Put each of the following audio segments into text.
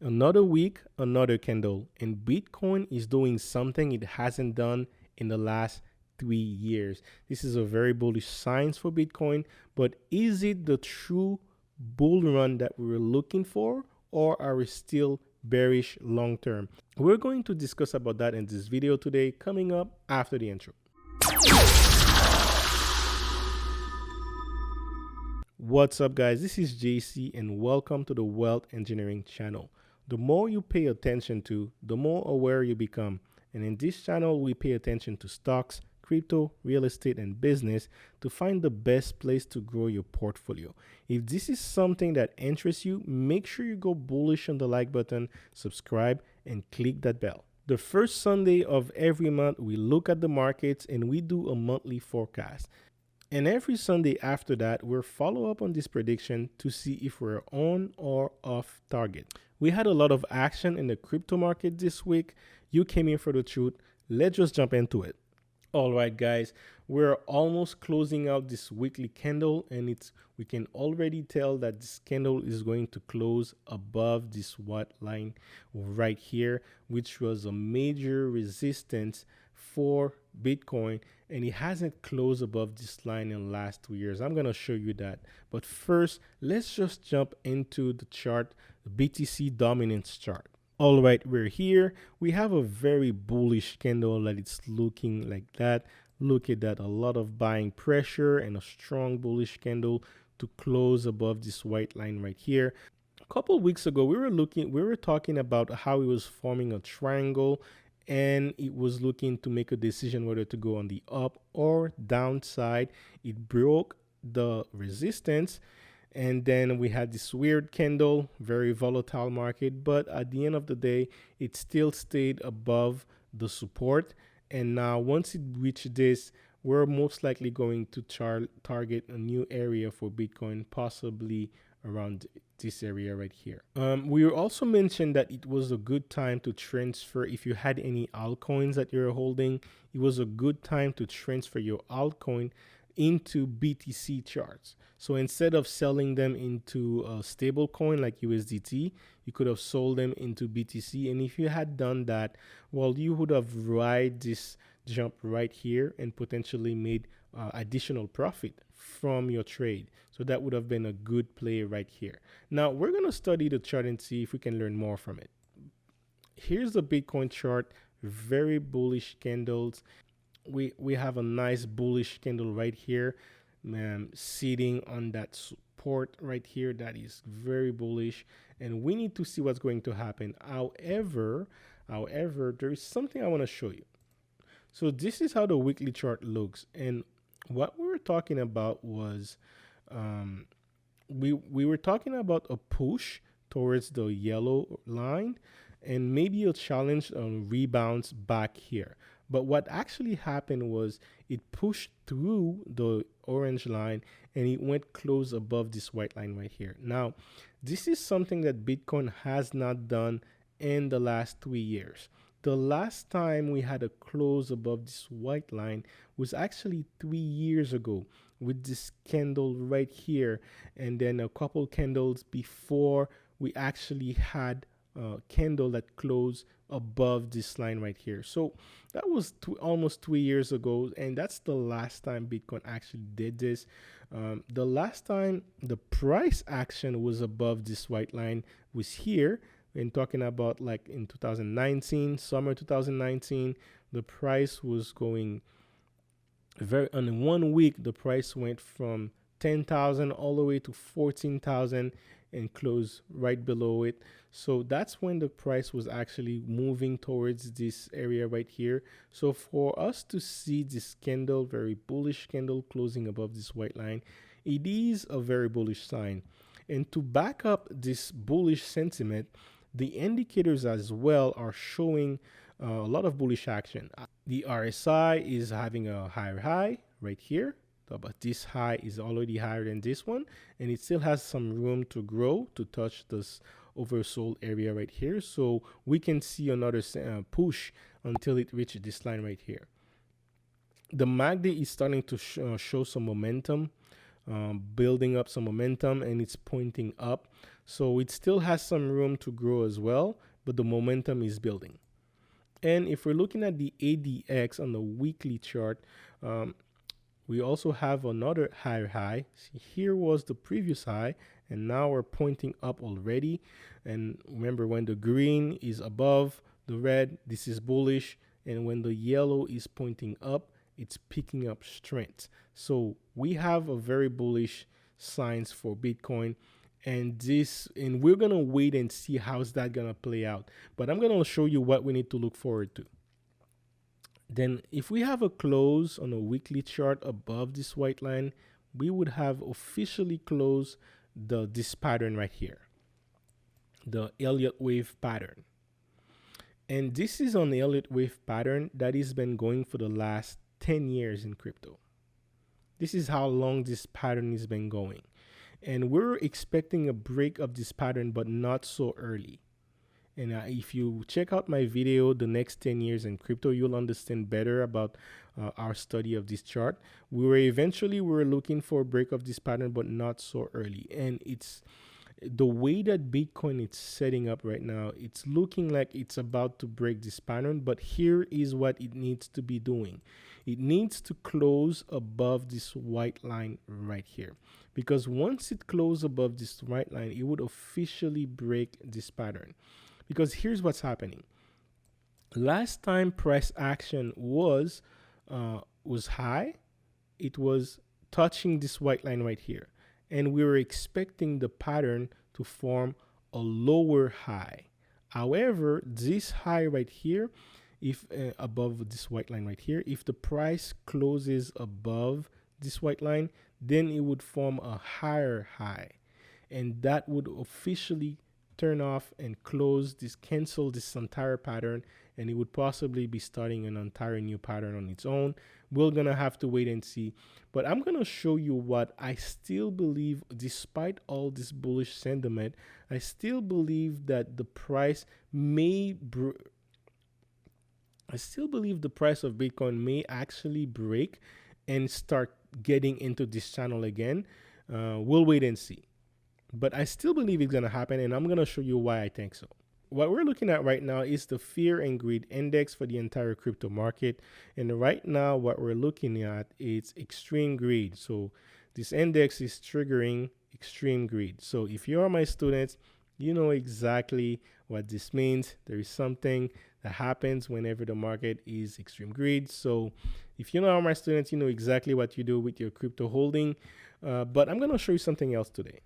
Another week, another candle, and Bitcoin is doing something it hasn't done in the last 3 years. This is a very bullish signs for Bitcoin, but is it the true bull run that we were looking for, or are we still bearish long term? We're going to discuss about that in this video today, coming up after the intro. What's up, guys? This is JC and welcome to the Wealth Engineering channel. The more you pay attention to, the more aware you become. And in this channel, we pay attention to stocks, crypto, real estate, and business to find the best place to grow your portfolio. If this is something that interests you, make sure you go bullish on the like button, subscribe, and click that bell. The first Sunday of every month, we look at the markets and we do a monthly forecast. And every Sunday after that, we'll follow up on this prediction to see if we're on or off target. We had a lot of action in the crypto market this week. You came in for the truth. Let's just jump into it. All right, guys, we're almost closing out this weekly candle, and we can already tell that this candle is going to close above this white line right here, which was a major resistance for Bitcoin, and it hasn't closed above this line in the last 2 years. I'm going to show you that. But first, let's just jump into the chart, the BTC dominance chart. All right, we're here. We have a very bullish candle that it's looking like that. Look at that, a lot of buying pressure and a strong bullish candle to close above this white line right here. A couple of weeks ago, we were talking about how it was forming a triangle, and it was looking to make a decision whether to go on the up or downside. It broke the resistance, and then we had this weird candle, very volatile market, but at the end of the day, it still stayed above the support. And now once it reached this, we're most likely going to target a new area for Bitcoin, possibly around this area right here. We also mentioned that it was a good time to transfer. If you had any altcoins that you're holding, it was a good time to transfer your altcoin into BTC charts. So instead of selling them into a stable coin like USDT, you could have sold them into BTC. And if you had done that, well, you would have ride this jump right here and potentially made additional profit from your trade. So that would have been a good play right here. Now we're going to study the chart and see if we can learn more from it. Here's the Bitcoin chart, very bullish candles. We have a nice bullish candle right here, sitting on that support right here. That is very bullish, and we need to see what's going to happen. However, there is something I want to show you. So this is how the weekly chart looks, and what we were talking about was we were talking about a push towards the yellow line and maybe a challenge rebounds back here. But what actually happened was it pushed through the orange line and it went close above this white line right here. Now, this is something that Bitcoin has not done in the last 3 years. The last time we had a close above this white line was actually 3 years ago with this candle right here. And then a couple candles before we actually had a candle that closed above this line right here. So that was almost 3 years ago, and that's the last time Bitcoin actually did this. The last time the price action was above this white line was here. And talking about like in 2019, summer 2019, the price was going in 1 week, the price went from 10,000 all the way to 14,000 and closed right below it. So that's when the price was actually moving towards this area right here. So for us to see this candle, very bullish candle closing above this white line, it is a very bullish sign. And to back up this bullish sentiment, the indicators as well are showing a lot of bullish action. The RSI is having a higher high right here, but this high is already higher than this one, and it still has some room to grow to touch this oversold area right here. So we can see another push until it reaches this line right here. The MACD is starting to show some momentum. building up some momentum, and it's pointing up. So it still has some room to grow as well, but the momentum is building. And if we're looking at the ADX on the weekly chart, we also have another higher high. See, here was the previous high, and now we're pointing up already. And remember, when the green is above the red, this is bullish. And when the yellow is pointing up, it's picking up strength. So we have a very bullish signs for Bitcoin. And we're going to wait and see how's that going to play out. But I'm going to show you what we need to look forward to. Then if we have a close on a weekly chart above this white line, we would have officially closed this pattern right here, the Elliott wave pattern. And this is an Elliott wave pattern that has been going for the last 10 years in crypto. This is how long this pattern has been going. And we're expecting a break of this pattern, but not so early. And if you check out my video, the next 10 years in crypto, you'll understand better about our study of this chart. We were looking for a break of this pattern, but not so early. And it's the way that Bitcoin is setting up right now, it's looking like it's about to break this pattern, but here is what it needs to be doing. It needs to close above this white line right here, because once it closes above this white line, it would officially break this pattern. Because here's what's happening. Last time price action was high, it was touching this white line right here. And we were expecting the pattern to form a lower high. However, this high right here, if above this white line right here, if the price closes above this white line, then it would form a higher high. And that would officially turn off and cancel this entire pattern, and it would possibly be starting an entire new pattern on its own. We're gonna have to wait and see, but I'm gonna show you what I still believe. Despite all this bullish sentiment, I still believe that the price I still believe the price of Bitcoin may actually break and start getting into this channel again. We'll wait and see. But I still believe it's going to happen, and I'm going to show you why I think so. What we're looking at right now is the fear and greed index for the entire crypto market. And right now, what we're looking at is extreme greed. So this index is triggering extreme greed. So if you are my students, you know exactly what this means. There is something that happens whenever the market is extreme greed. So if you know my students, you know exactly what you do with your crypto holding. But I'm going to show you something else today.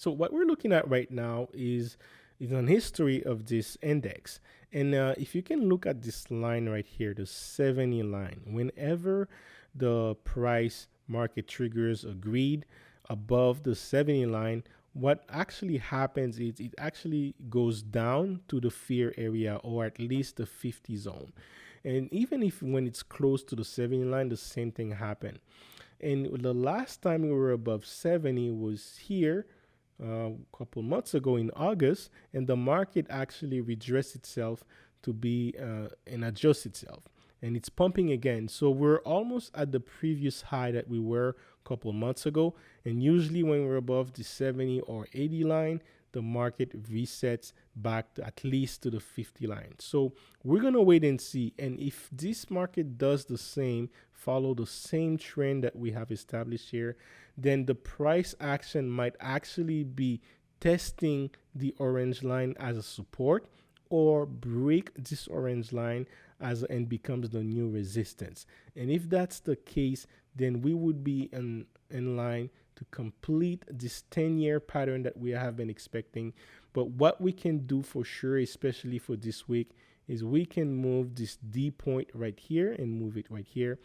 So what we're looking at right now is an history of this index. And if you can look at this line right here, the 70 line, whenever the price market triggers a greed above the 70 line, what actually happens is it actually goes down to the fear area, or at least the 50 zone. And even if when it's close to the 70 line, the same thing happened. And the last time we were above 70 was here, a couple months ago in August, and the market actually redressed itself to be and adjust itself, and it's pumping again. So we're almost at the previous high that we were a couple months ago. And usually when we're above the 70 or 80 line, the market resets back to at least to the 50 line. So we're gonna wait and see. And if this market does the same, follow the same trend that we have established here, then the price action might actually be testing the orange line as a support, or break this orange line and becomes the new resistance. And if that's the case, then we would be in line to complete this 10-year pattern that we have been expecting. But what we can do for sure, especially for this week, is we can move this D point right here and move it right here.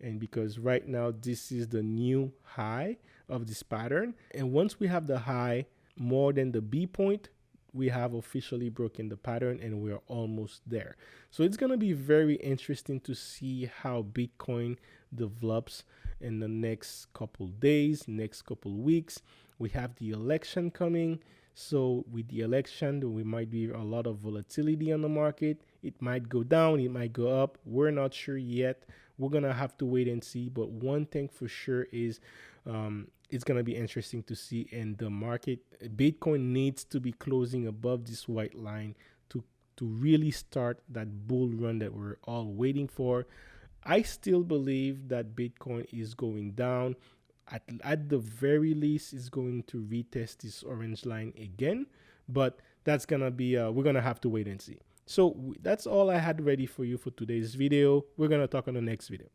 And because right now this is the new high of this pattern, and once we have the high more than the B point, we have officially broken the pattern and we're almost there. So it's going to be very interesting to see how Bitcoin develops in the next couple days, next couple weeks. We have the election coming. So with the election, there might be a lot of volatility on the market. It might go down, it might go up. We're not sure yet. We're gonna have to wait and see. But one thing for sure is it's gonna be interesting to see in the market. Bitcoin needs to be closing above this white line to really start that bull run that we're all waiting for. I still believe that Bitcoin is going down. At the very least, it's going to retest this orange line again, but that's gonna be we're gonna have to wait and see. So that's all I had ready for you for today's video. We're gonna talk on the next video.